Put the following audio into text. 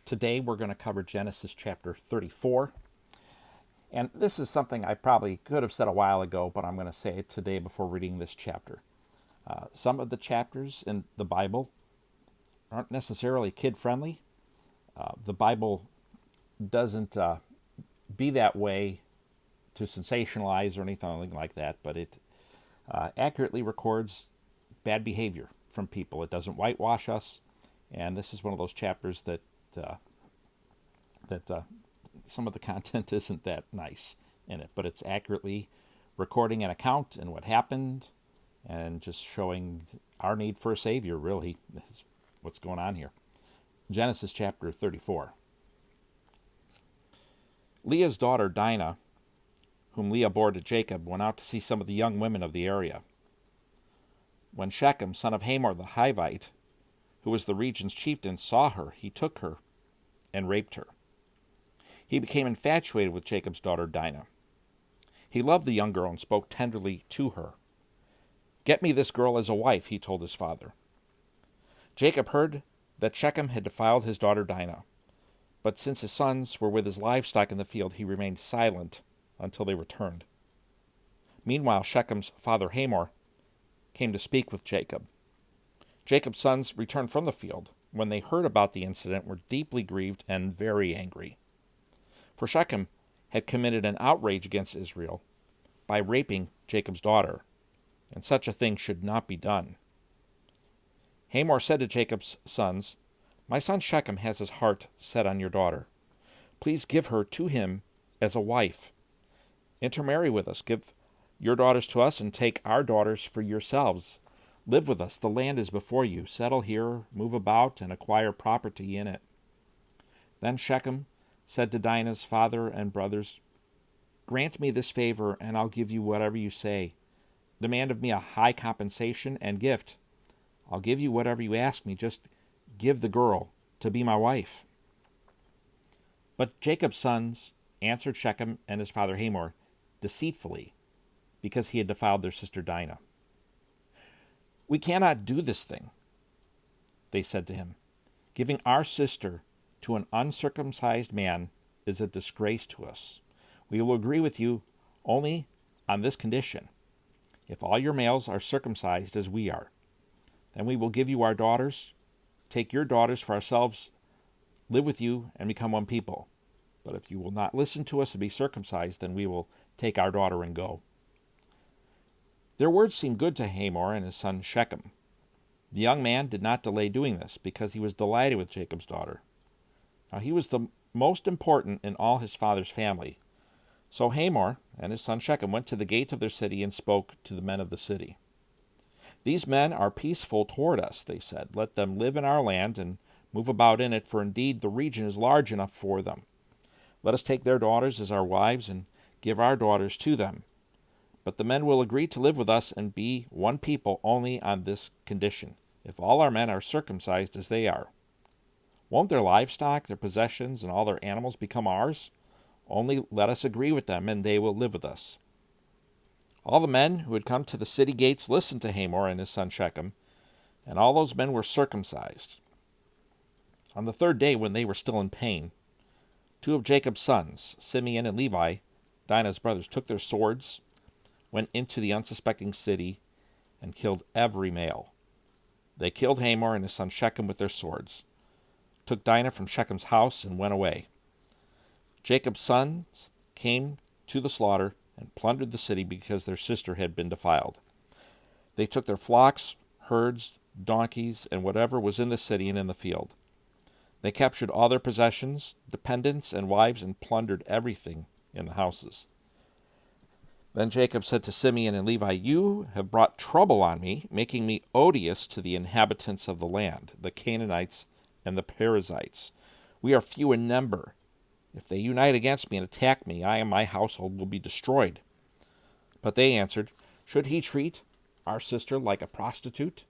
Today we're going to cover Genesis chapter 34. And this is something I probably could have said a while ago, but I'm going to say it today before reading this chapter. Some of the chapters in the Bible aren't necessarily kid-friendly. The Bible doesn't be that way to sensationalize or anything like that, but it accurately records bad behavior from people. It doesn't whitewash us, and this is one of those chapters that some of the content isn't that nice in it, but it's accurately recording an account and what happened, and just showing our need for a Savior, really, is what's going on here. Genesis chapter 34. Leah's daughter Dinah, whom Leah bore to Jacob, went out to see some of the young women of the area. When Shechem, son of Hamor the Hivite, who was the region's chieftain, saw her, he took her and raped her. He became infatuated with Jacob's daughter Dinah. He loved the young girl and spoke tenderly to her. "Get me this girl as a wife," he told his father. Jacob heard that Shechem had defiled his daughter Dinah, but since his sons were with his livestock in the field, he remained silent until they returned. Meanwhile, Shechem's father Hamor came to speak with Jacob. Jacob's sons returned from the field. When they heard about the incident, were deeply grieved and very angry. For Shechem had committed an outrage against Israel by raping Jacob's daughter, and such a thing should not be done. Hamor said to Jacob's sons, "My son Shechem has his heart set on your daughter. Please give her to him as a wife. Intermarry with us, give your daughters to us, and take our daughters for yourselves. Live with us, the land is before you. Settle here, move about, and acquire property in it." Then Shechem said to Dinah's father and brothers, "Grant me this favor, and I'll give you whatever you say. Demand of me a high compensation and gift. I'll give you whatever you ask me. Just give the girl to be my wife." But Jacob's sons answered Shechem and his father Hamor deceitfully, because he had defiled their sister Dinah. "We cannot do this thing," they said to him. "Giving our sister to an uncircumcised man is a disgrace to us. We will agree with you only on this condition: if all your males are circumcised as we are, then we will give you our daughters, take your daughters for ourselves, live with you, and become one people. But if you will not listen to us and be circumcised, then we will take our daughter and go." Their words seemed good to Hamor and his son Shechem. The young man did not delay doing this, because he was delighted with Jacob's daughter. Now he was the most important in all his father's family. So Hamor and his son Shechem went to the gate of their city and spoke to the men of the city. "These men are peaceful toward us," they said. "Let them live in our land and move about in it, for indeed the region is large enough for them. Let us take their daughters as our wives and give our daughters to them. But the men will agree to live with us and be one people only on this condition: if all our men are circumcised as they are. Won't their livestock, their possessions, and all their animals become ours? Only let us agree with them, and they will live with us." All the men who had come to the city gates listened to Hamor and his son Shechem, and all those men were circumcised. On the third day, when they were still in pain, two of Jacob's sons, Simeon and Levi, Dinah's brothers, took their swords, went into the unsuspecting city, and killed every male. They killed Hamor and his son Shechem with their swords, took Dinah from Shechem's house, and went away. Jacob's sons came to the slaughter and plundered the city because their sister had been defiled. They took their flocks, herds, donkeys, and whatever was in the city and in the field. They captured all their possessions, dependents, and wives, and plundered everything in the houses. Then Jacob said to Simeon and Levi, "You have brought trouble on me, making me odious to the inhabitants of the land, the Canaanites and the Perizzites. We are few in number. If they unite against me and attack me, I and my household will be destroyed." But they answered, "Should he treat our sister like a prostitute